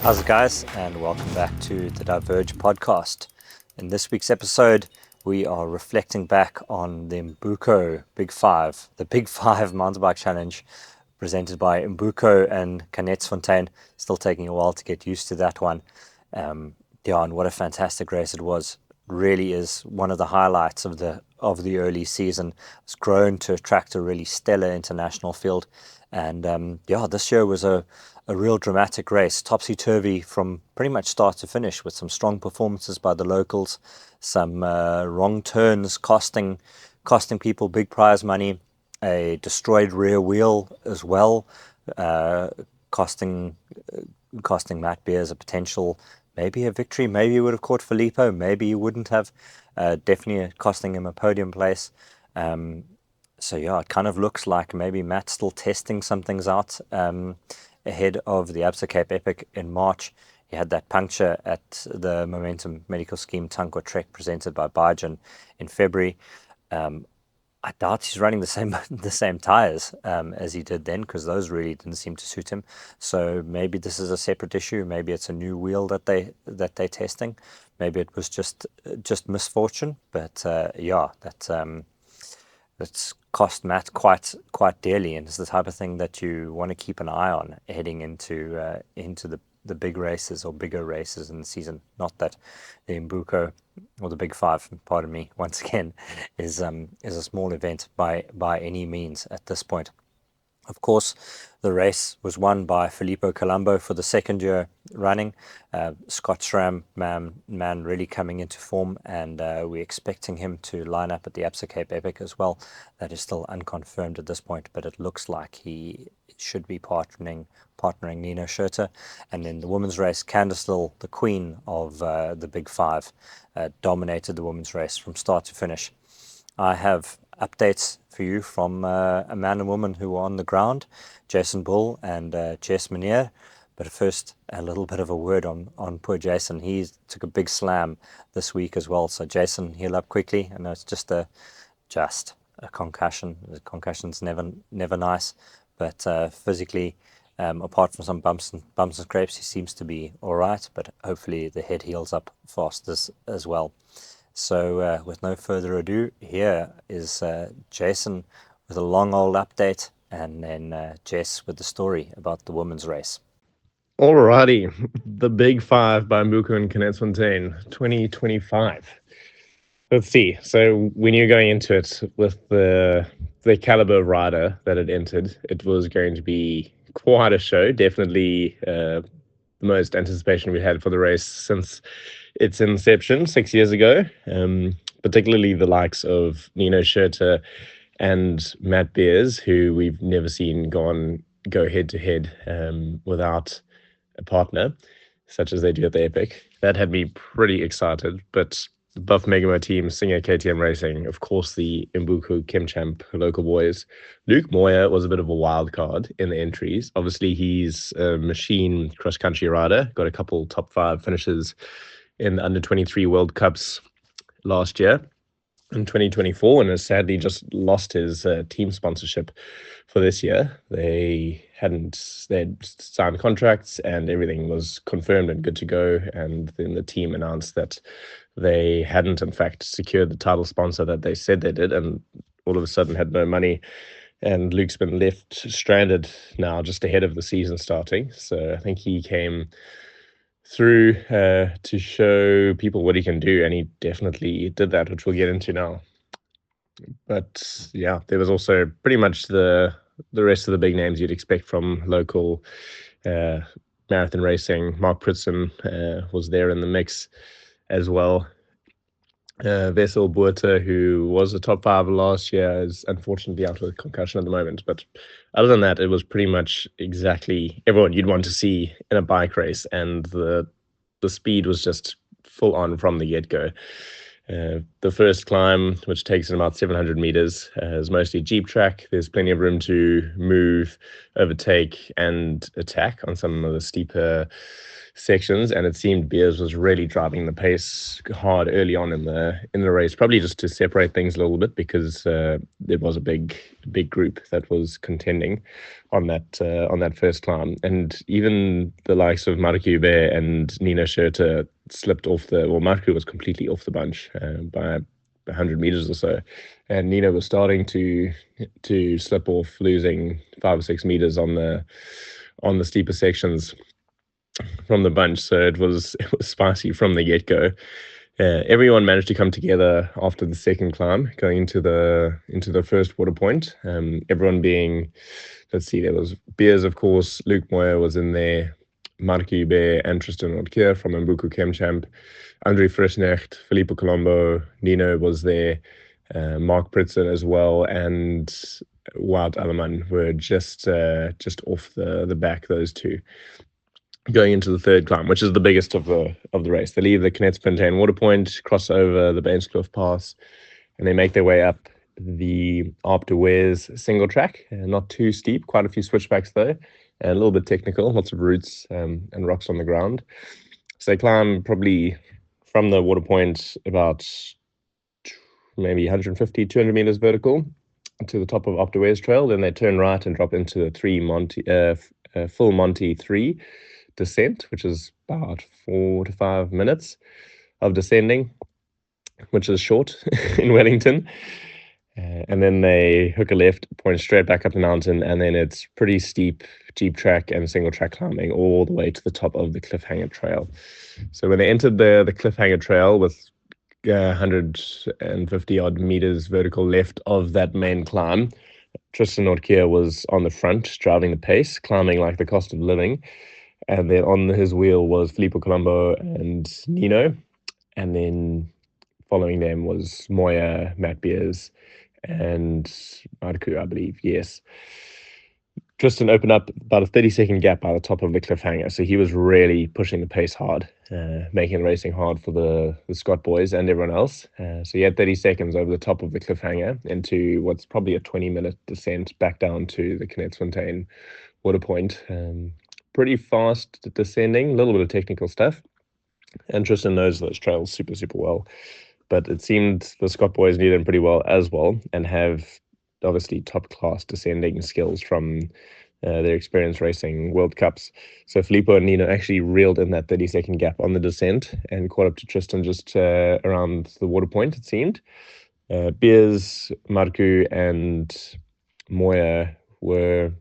How's it, guys? And welcome back to the Diverge Podcast. In this week's episode, we are reflecting back on the Imbuko Big Five, the Big Five mountain bike challenge presented by Imbuko and Canetsfontein. Still taking a while to get used to that one. And what a fantastic race it was. Really is one of the highlights of the early season. It's grown to attract a really stellar international field. And this year was a real dramatic race, topsy-turvy from pretty much start to finish, with some strong performances by the locals, some wrong turns costing people big prize money, a destroyed rear wheel as well, costing Matt Beers a potential, maybe a victory. Maybe he would have caught Filipo, maybe he wouldn't have. Definitely costing him a podium place. It kind of looks like maybe Matt's still testing some things out ahead of the Absa Cape Epic in March. He had that puncture at the Momentum Medical Scheme Tankwa Trek presented by Biogen in February. I doubt he's running the same tires as he did then, because those really didn't seem to suit him. So maybe this is a separate issue. Maybe it's a new wheel that they're testing. Maybe it was just misfortune. But that's cost Matt quite dearly, and it's the type of thing that you want to keep an eye on heading into the big races or bigger races in the season. Not that the Imbuko or the Big Five, pardon me, once again, is a small event by any means at this point. Of course, the race was won by Filipo Colombo for the second year running. Scott SRAM, man really coming into form, and we're expecting him to line up at the Absa Cape Epic as well. That is still unconfirmed at this point, but it looks like he should be partnering Nino Schurter. And in the women's race, Candice, Lill, the queen of the Big Five, dominated the women's race from start to finish. I have updates for you from a man and woman who were on the ground, Jess and Boulle and Jess Menier. But first, a little bit of a word on poor Jason. He took a big slam this week as well. So Jason, heal up quickly. I know it's just a concussion. The concussion's never nice, but physically, apart from some bumps and scrapes, he seems to be all right. But hopefully the head heals up fast as well. So with no further ado, here is Jason with a long old update, and then Jess with the story about the women's race. Alrighty, the Big Five by Imbuko and Canetsfontein, 2025. Let's see. So when you're going into it with the caliber of rider that had entered, it was going to be quite a show. Definitely the most anticipation we had for the race since its inception 6 years ago. Particularly the likes of Nino Schurter and Matt Beers, who we've never seen go head to head without a partner, such as they do at the Epic. That had me pretty excited. But the Buff Megamo team, Singer KTM Racing, of course, the Imbuko Chemchamp local boys. Luke Moyer was a bit of a wild card in the entries. Obviously, he's a machine cross-country rider, got a couple top 5 finishes in the under-23 World Cups last year in 2024, and has sadly just lost his team sponsorship for this year. They'd signed contracts and everything was confirmed and good to go, and then the team announced that they hadn't in fact secured the title sponsor that they said they did, and all of a sudden had no money, and Luke's been left stranded now just ahead of the season starting. So I think he came through to show people what he can do, and he definitely did that, which we'll get into now. But yeah, there was also pretty much the rest of the big names you'd expect from local marathon racing. Mark Pritson was there in the mix as well. Wessel Buerta, who was a top 5 last year, is unfortunately out with concussion at the moment. But other than that, it was pretty much exactly everyone you'd want to see in a bike race, and the speed was just full on from the get-go. The first climb, which takes in about 700 meters, is mostly Jeep track. There's plenty of room to move, overtake, and attack on some of the steeper sections, and it seemed Beers was really driving the pace hard early on in the race, probably just to separate things a little bit, because there was a big group that was contending on that first climb, and even the likes of Marco and Nino Schurter slipped off Marco was completely off the bunch by 100 meters or so, and Nino was starting to slip off, losing 5 or 6 meters on the steeper sections from the bunch. So it was spicy from the get-go. Everyone managed to come together after the second climb, going into the first water point. Everyone being, let's see, there was Beers, of course. Luke Moyer was in there, Marco and Tristan Nortje from Imbuko Chemchamp, Andre Frischnecht, Filipo Colombo, Nino was there, Mark Pritzen as well, and Wout Alleman were just off the back, those two. Going into the third climb, which is the biggest of the race. They leave the Canetsfontein water point, cross over the Bainskloof Pass, and they make their way up the Absa Cape single track. Not too steep, quite a few switchbacks though, and a little bit technical, lots of roots and rocks on the ground. So they climb probably from the water point about maybe 150, 200 meters vertical to the top of Absa Cape trail. Then they turn right and drop into the full Monty 3 descent, which is about 4 to 5 minutes of descending, which is short in Wellington. And then they hook a left, point straight back up the mountain, and then it's pretty steep jeep track and single track climbing all the way to the top of the Cliffhanger Trail. So when they entered the Cliffhanger Trail with 150 odd meters vertical left of that main climb, Tristan Nortje was on the front, driving the pace, climbing like the cost of living. And then on his wheel was Filipo Colombo and Nino. And then following them was Moya, Matt Beers, and Marco, I believe, yes. Tristan opened up about a 30-second gap by the top of the Cliffhanger. So he was really pushing the pace hard, making the racing hard for the Scott boys and everyone else. So he had 30 seconds over the top of the Cliffhanger into what's probably a 20-minute descent back down to the Canetsfontein water point. Pretty fast descending, a little bit of technical stuff. And Tristan knows those trails super, super well. But it seemed the Scott boys knew them pretty well as well, and have obviously top-class descending skills from their experience racing World Cups. So Filipo and Nino actually reeled in that 30-second gap on the descent and caught up to Tristan just around the water point, it seemed. Beers, Marco, and Moya were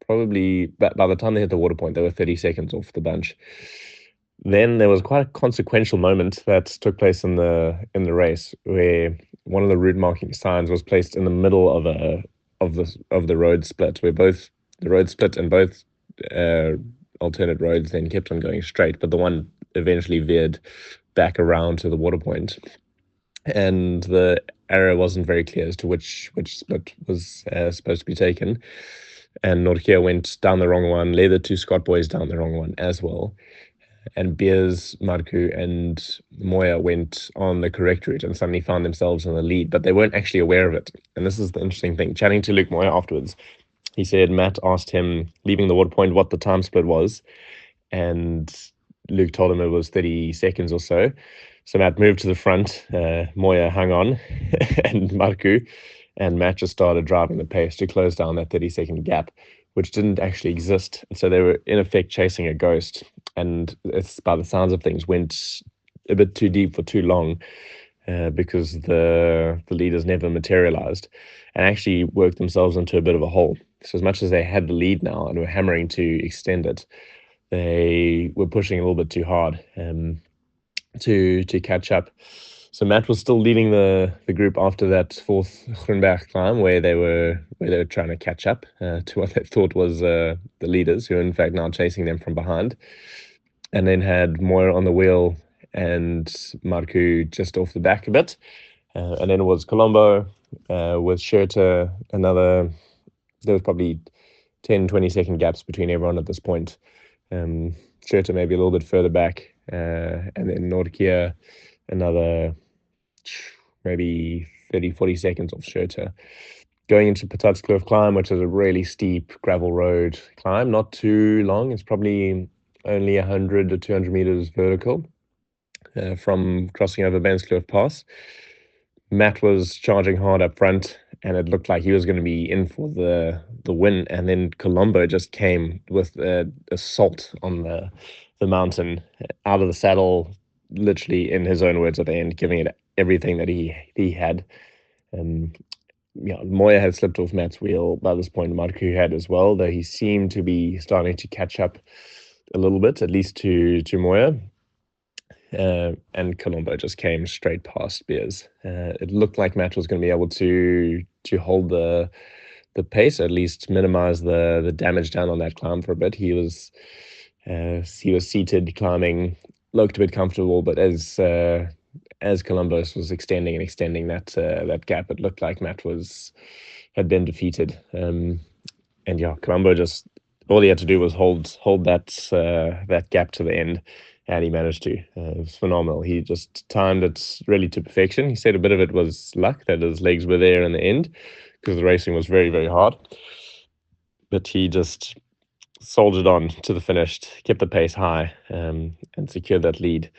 probably, by the time they hit the water point, they were 30 seconds off the bunch. Then there was quite a consequential moment that took place in the race, where one of the route marking signs was placed in the middle of the road split, where both the road split and both alternate roads then kept on going straight, but the one eventually veered back around to the water point, and the arrow wasn't very clear as to which split was supposed to be taken. And Nortje went down the wrong one, led the two Scott boys down the wrong one as well. And Beers, Marco, and Moya went on the correct route and suddenly found themselves in the lead, but they weren't actually aware of it. And this is the interesting thing. Chatting to Luke Moya afterwards, he said Matt asked him, leaving the water point, what the time split was. And Luke told him it was 30 seconds or so. So Matt moved to the front, Moya hung on, and Marco and Matt just started driving the pace to close down that 30-second gap, which didn't actually exist. So they were in effect chasing a ghost, and it's, by the sounds of things, went a bit too deep for too long, because the leaders never materialized and actually worked themselves into a bit of a hole. So as much as they had the lead now and were hammering to extend it, they were pushing a little bit too hard to catch up. So Matt was still leading the group after that fourth Groenberg climb, where they were trying to catch up to what they thought was the leaders, who are in fact now chasing them from behind. And then had Moyer on the wheel and Marco just off the back a bit. And then it was Colombo with Schurter, there was probably 10, 20-second gaps between everyone at this point. Schurter maybe a little bit further back, and then Nortje another maybe 30, 40 seconds off Schurter. Going into Patatskloof climb, which is a really steep gravel road climb, not too long. It's probably only 100 or 200 meters vertical from crossing over Benskloof Pass. Matt was charging hard up front, and it looked like he was going to be in for the win. And then Colombo just came with assault on the mountain, out of the saddle, literally in his own words at the end, giving it everything that he had. Moya had slipped off Matt's wheel by this point. Marku had as well, though he seemed to be starting to catch up a little bit, at least to Moya. And Colombo just came straight past Beers. It looked like Matt was going to be able to hold the pace, at least minimize the damage down on that climb for a bit. He was seated, climbing, looked a bit comfortable, but as Columbus was extending that gap, it looked like Matt had been defeated. And Colombo just, all he had to do was hold that gap to the end, and he managed to. It was phenomenal. He just timed it really to perfection. He said a bit of it was luck that his legs were there in the end, because the racing was very, very hard. But he just soldiered on to the finish, kept the pace high, and secured that lead.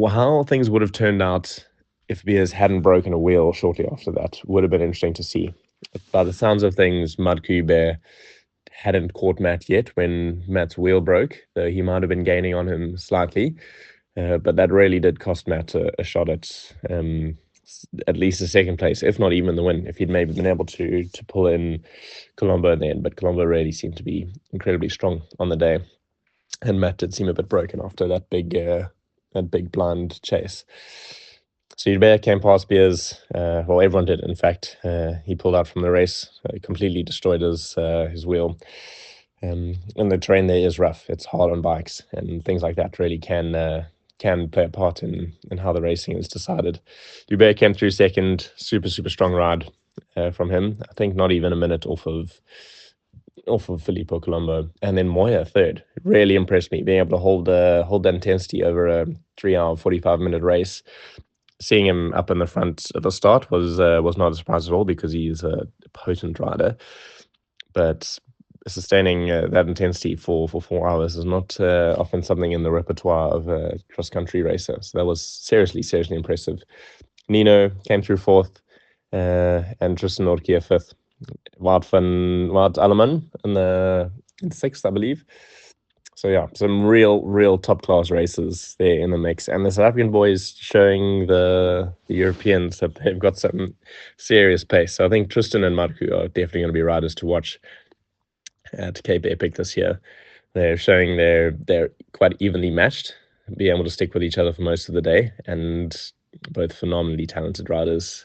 How things would have turned out if Beers hadn't broken a wheel shortly after that would have been interesting to see. By the sounds of things, Mudku Bear hadn't caught Matt yet when Matt's wheel broke, though he might have been gaining on him slightly. But that really did cost Matt a shot at least a second place, if not even the win, if he'd maybe been able to pull in Colombo in the end. But Colombo really seemed to be incredibly strong on the day, and Matt did seem a bit broken after that big blind chase. So Hubert came past Beers. Well, everyone did, in fact. He pulled out from the race, completely destroyed his wheel. And the terrain there is rough. It's hard on bikes, and things like that really can play a part in how the racing is decided. Hubert came through second, super, super strong ride from him. I think not even a minute off of Filipo Colombo. And then Moya third. It really impressed me, being able to hold that intensity over a 3-hour, 45-minute race. Seeing him up in the front at the start was not a surprise at all, because he's a potent rider. But sustaining that intensity for 4 hours is not often something in the repertoire of a cross-country racer. So that was seriously, seriously impressive. Nino came through fourth, and Tristan Nortje fifth. Wout Alleman in sixth, I believe. So yeah, some real top class races there in the mix, and the South African boys showing the Europeans that they've got some serious pace. So I think Tristan and Marku are definitely going to be riders to watch at Cape Epic this year. They're showing they're quite evenly matched, being able to stick with each other for most of the day, and both phenomenally talented riders,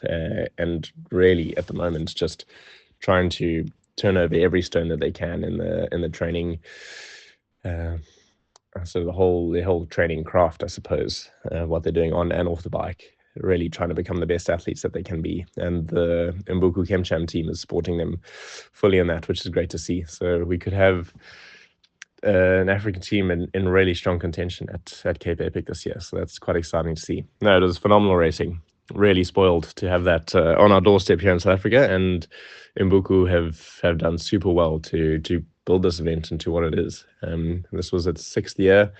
and really at the moment just trying to turn over every stone that they can in the training. So the whole training craft, I suppose, what they're doing on and off the bike, really trying to become the best athletes that they can be. And the Imbuko Kemcham team is supporting them fully in that, which is great to see. So we could have an African team in really strong contention at Cape Epic this year. So that's quite exciting to see. No, it was phenomenal racing. Really spoiled to have that on our doorstep here in South Africa, and Imbuko have done super well to build this event into what it is. This was its 6th year,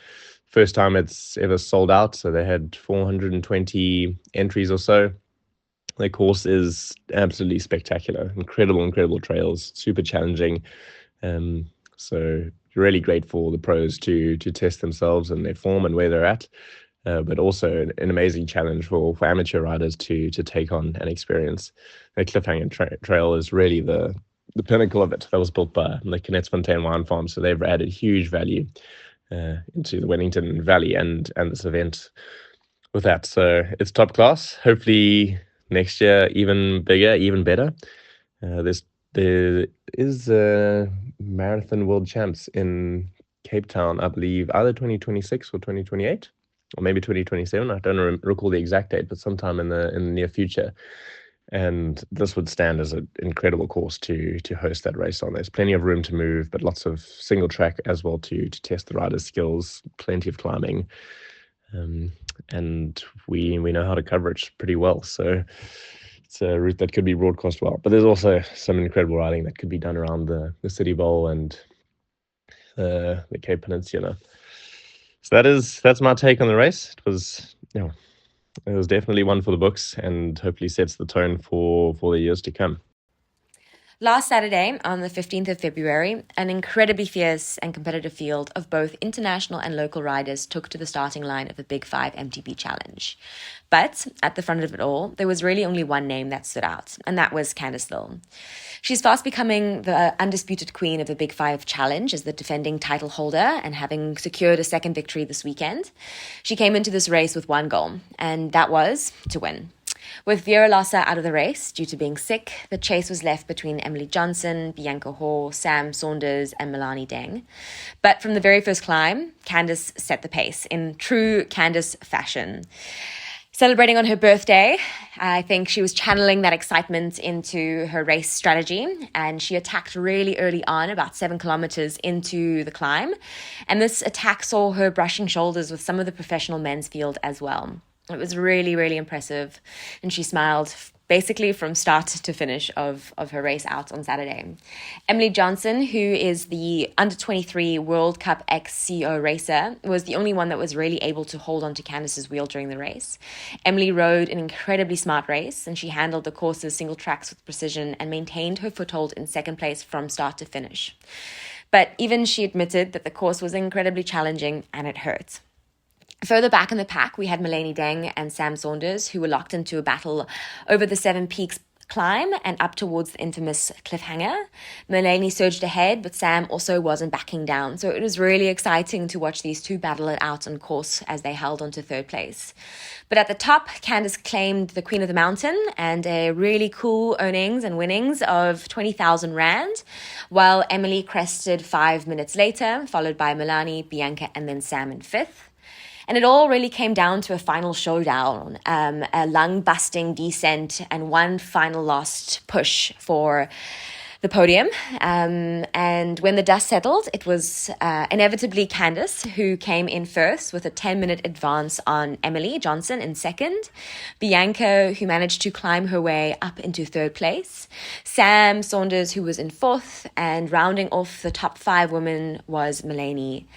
first time it's ever sold out. So they had 420 entries or so. The course is absolutely spectacular, incredible trails, super challenging. So really great for the pros to test themselves and their form and where they're at. But also an amazing challenge for amateur riders to take on and experience. The Cliffhanger Trail is really the pinnacle of it. That was built by the Canetsfontein wine farm, so they've added huge value into the Wellington Valley and this event with that. So it's top class. Hopefully next year even bigger, even better. There is marathon world champs in Cape Town, I believe, either 2026 or 2028. Or maybe 2027. I don't recall the exact date, but sometime in the near future. And this would stand as an incredible course to host that race on. There's plenty of room to move, but lots of single track as well to test the rider's skills, plenty of climbing. And we know how to cover it pretty well. So it's a route that could be broadcast well. But there's also some incredible riding that could be done around the City Bowl and the Cape Peninsula. So that's my take on the race. It was definitely one for the books, and hopefully sets the tone for the years to come. Last Saturday, on the 15th of February, an incredibly fierce and competitive field of both international and local riders took to the starting line of the Big 5 MTB Challenge. But at the front of it all, there was really only one name that stood out, and that was Candice Lill. She's fast becoming the undisputed queen of the Big 5 Challenge as the defending title holder and having secured a second victory this weekend. She came into this race with one goal, and that was to win. With Vera Lassa out of the race due to being sick, the chase was left between Emily Johnson, Bianca Hoare, Sam Saunders, and Melanie Deng. But from the very first climb, Candice set the pace in true Candice fashion. Celebrating on her birthday, I think she was channeling that excitement into her race strategy, and she attacked really early on, about 7 kilometers into the climb. And this attack saw her brushing shoulders with some of the professional men's field as well. It was really, really impressive, and she smiled basically from start to finish of her race out on Saturday. Emily Johnson, who is the under-23 World Cup ex-CO racer, was the only one that was really able to hold on to Candice's wheel during the race. Emily rode an incredibly smart race, and she handled the course's single tracks with precision and maintained her foothold in second place from start to finish. But even she admitted that the course was incredibly challenging and it hurt. Further back in the pack, we had Melanie Deng and Sam Saunders, who were locked into a battle over the 7 Peaks climb and up towards the infamous cliffhanger. Melanie surged ahead, but Sam also wasn't backing down. So it was really exciting to watch these two battle it out on course as they held on to third place. But at the top, Candice claimed the Queen of the Mountain and a really cool earnings and winnings of 20,000 Rand, while Emily crested 5 minutes later, followed by Melanie, Bianca, and then Sam in 5th. And it all really came down to a final showdown, a lung-busting descent and one final last push for the podium. And when the dust settled, it was inevitably Candice who came in first with a 10-minute advance on Emily Johnson in second, Bianca, who managed to climb her way up into third place, Sam Saunders, who was in fourth, and rounding off the top 5 women was Melanie.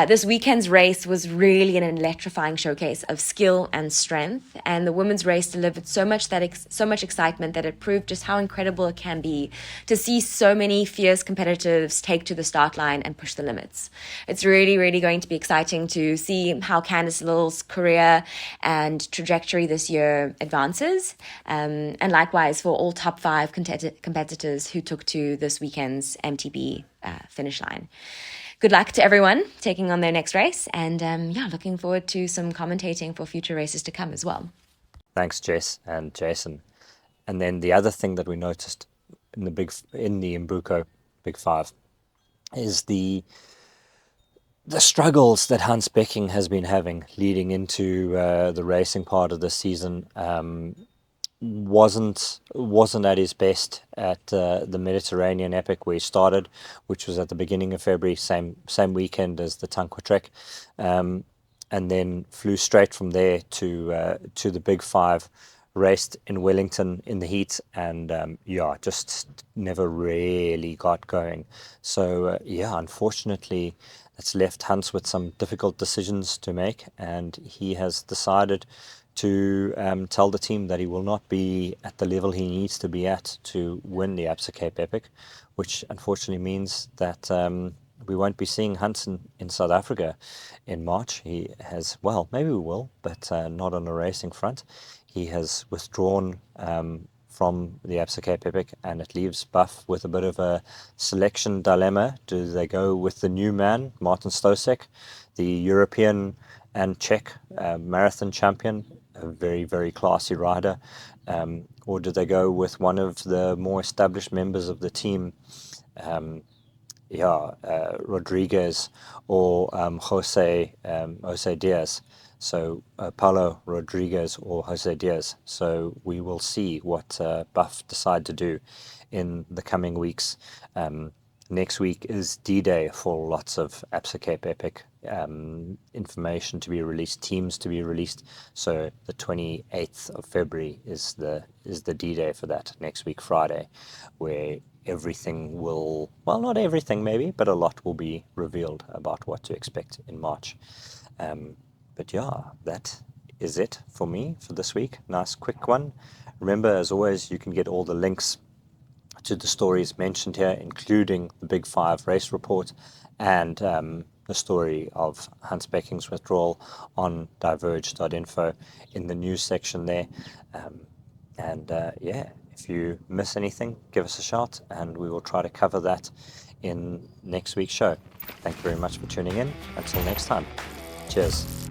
This weekend's race was really an electrifying showcase of skill and strength, and the women's race delivered so much excitement that it proved just how incredible it can be to see so many fierce competitors take to the start line and push the limits. It's really, really going to be exciting to see how Candice Lill's career and trajectory this year advances, and likewise for all top 5 competitors who took to this weekend's MTB finish line. Good luck to everyone taking on their next race, and looking forward to some commentating for future races to come as well. Thanks, Jess and Jason. And then the other thing that we noticed in the Imbuko Big 5 is the struggles that Hans Becking has been having leading into the racing part of the season. Wasn't at his best at the Mediterranean Epic where he started, which was at the beginning of February, same weekend as the Tankwa Trek, and then flew straight from there to the Big 5. Raced in Wellington in the heat and just never really got going. So unfortunately that's left Hans with some difficult decisions to make, and he has decided to tell the team that he will not be at the level he needs to be at to win the Absa Cape Epic, which unfortunately means that we won't be seeing Hans in South Africa in March. He has, well, maybe we will, but not on a racing front. He has withdrawn from the Absa Cape Epic, and it leaves Buff with a bit of a selection dilemma. Do they go with the new man, Martin Stosek, the European and Czech marathon champion, a very, very classy rider, or do they go with one of the more established members of the team, Rodriguez or Jose Diaz? So Paulo Rodriguez or Jose Diaz. So we will see what Buff decide to do in the coming weeks. next week is D-Day for lots of Absa Cape Epic information to be released, teams to be released. So the 28th of February is the D-Day for that, next week Friday, where everything will, well, not everything maybe, but a lot will be revealed about what to expect in March. But yeah, that is it for me for this week. Nice quick one. Remember, as always, you can get all the links to the stories mentioned here, including the Big Five race report and the story of Hans Becking's withdrawal on diverge.info in the news section there. Yeah, if you miss anything, give us a shout and we will try to cover that in next week's show. Thank you very much for tuning in. Until next time. Cheers.